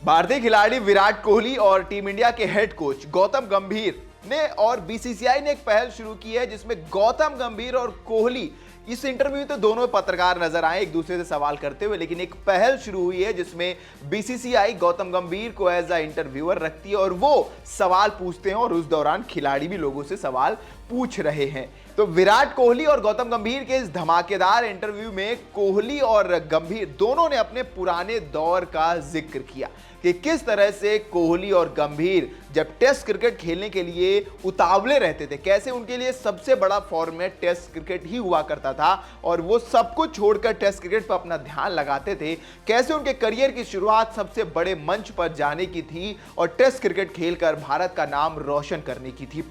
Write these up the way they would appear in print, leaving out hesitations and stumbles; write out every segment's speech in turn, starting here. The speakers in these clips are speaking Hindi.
भारतीय खिलाड़ी विराट कोहली और टीम इंडिया के हेड कोच गौतम गंभीर ने और बीसीसीआई ने एक पहल शुरू की है जिसमें गौतम गंभीर और कोहली इस इंटरव्यू में तो दोनों पत्रकार नजर आए एक दूसरे से सवाल करते हुए, लेकिन एक पहल शुरू हुई है जिसमें बीसीसीआई गौतम गंभीर को एज अ इंटरव्यूअर रखती है और वो सवाल पूछते हैं और उस दौरान खिलाड़ी भी लोगों से सवाल पूछ रहे हैं। तो विराट कोहली और गौतम गंभीर के इस धमाकेदार इंटरव्यू में कोहली और गंभीर दोनों ने अपने पुराने दौर का जिक्र किया कि किस तरह से कोहली और गंभीर जब टेस्ट क्रिकेट खेलने के लिए उतावले रहते थे, कैसे उनके लिए सबसे बड़ा फॉर्मेट टेस्ट क्रिकेट ही हुआ करता था और वो सब कुछ छोड़कर टेस्ट क्रिकेट पर अपना ध्यान लगाते थे, कैसे उनके करियर की शुरुआत सबसे बड़े मंच पर जाने की थी और टेस्ट क्रिकेट खेलकर भारत का नाम रोशन करने की थी।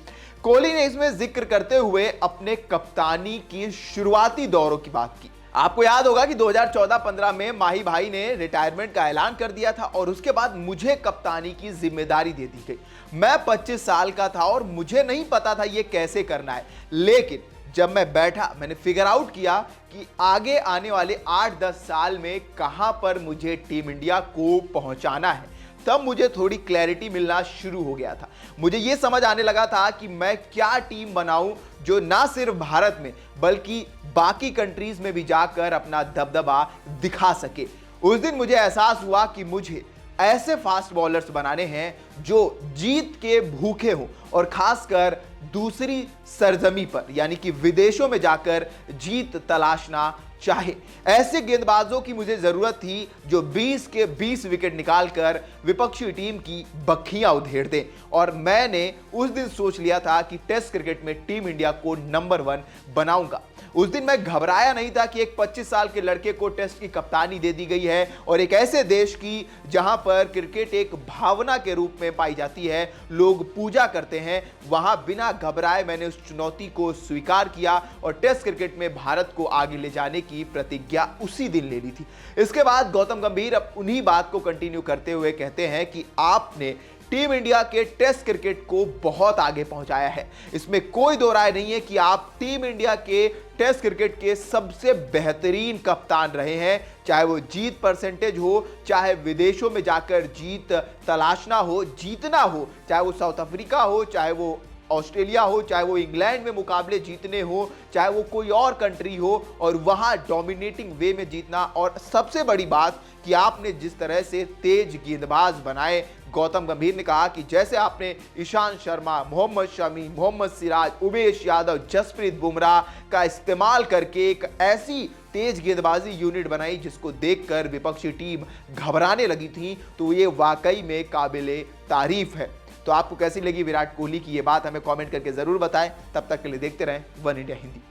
कोहली ने इसमें जिक्र करते हुए अपने कप्तानी की शुरुआती दौरों की बात की। आपको याद होगा कि 2014-15 में माही भाई ने रिटायरमेंट का ऐलान कर दिया था और उसके बाद मुझे कप्तानी की जिम्मेदारी दे दी गई। मैं 25 साल का था और मुझे नहीं पता था ये कैसे करना है, लेकिन जब मैं बैठा मैंने फिगर आउट किया कि आगे आने वाले 8-10 साल में कहां पर मुझे टीम इंडिया को पहुंचाना है। तब मुझे थोड़ी क्लैरिटी मिलना शुरू हो गया था। मुझे यह समझ आने लगा था कि मैं क्या टीम बनाऊं जो ना सिर्फ भारत में बल्कि बाकी कंट्रीज में भी जाकर अपना दबदबा दिखा सके। उस दिन मुझे एहसास हुआ कि मुझे ऐसे फास्ट बॉलर्स बनाने हैं जो जीत के भूखे हों और खासकर दूसरी सरजमी पर यानी कि विदेशों में जाकर जीत तलाशना चाहे। ऐसे गेंदबाजों की मुझे जरूरत थी जो 20 के 20 विकेट निकालकर विपक्षी टीम की बखियां उधेड़ दें और मैंने उस दिन सोच लिया था कि टेस्ट क्रिकेट में टीम इंडिया को नंबर 1 बनाऊंगा। उस दिन मैं घबराया नहीं था कि एक 25 साल के लड़के को टेस्ट की कप्तानी दे दी गई है और एक ऐसे देश की जहां पर क्रिकेट एक भावना के रूप में पाई जाती है, लोग पूजा करते हैं, वहां बिना घबराए मैंने उस चुनौती को स्वीकार किया और टेस्ट क्रिकेट में भारत को आगे ले जाने की प्रतिज्ञा उसी दिन ले ली थी। इसके बाद गौतम गंभीर अब उन्हीं बात को कंटिन्यू करते हुए कहते हैं कि आपने टीम इंडिया के टेस्ट क्रिकेट को बहुत आगे पहुंचाया है। इसमें कोई दो राय नहीं है कि आप टीम इंडिया के टेस्ट क्रिकेट के सबसे बेहतरीन कप्तान रहे हैं, चाहे वो जीत परसेंटेज हो, चाहे विदेशों में जाकर जीत तलाशना हो, जीतना हो, चाहे वो साउथ अफ्रीका हो, चाहे वो ऑस्ट्रेलिया हो, चाहे वो इंग्लैंड में मुकाबले जीतने हो, चाहे वो कोई और कंट्री हो और वहां डोमिनेटिंग वे में जीतना। और सबसे बड़ी बात कि आपने जिस तरह से तेज गेंदबाज बनाए, गौतम गंभीर ने कहा कि जैसे आपने ईशांत शर्मा, मोहम्मद शमी, मोहम्मद सिराज, उमेश यादव, जसप्रीत बुमराह का इस्तेमाल करके एक ऐसी तेज गेंदबाजी यूनिट बनाई जिसको देखकर विपक्षी टीम घबराने लगी थी, तो ये वाकई में काबिले तारीफ है। तो आपको कैसी लगी विराट कोहली की ये बात हमें कमेंट करके जरूर बताएं। तब तक के लिए देखते रहें वन इंडिया हिंदी।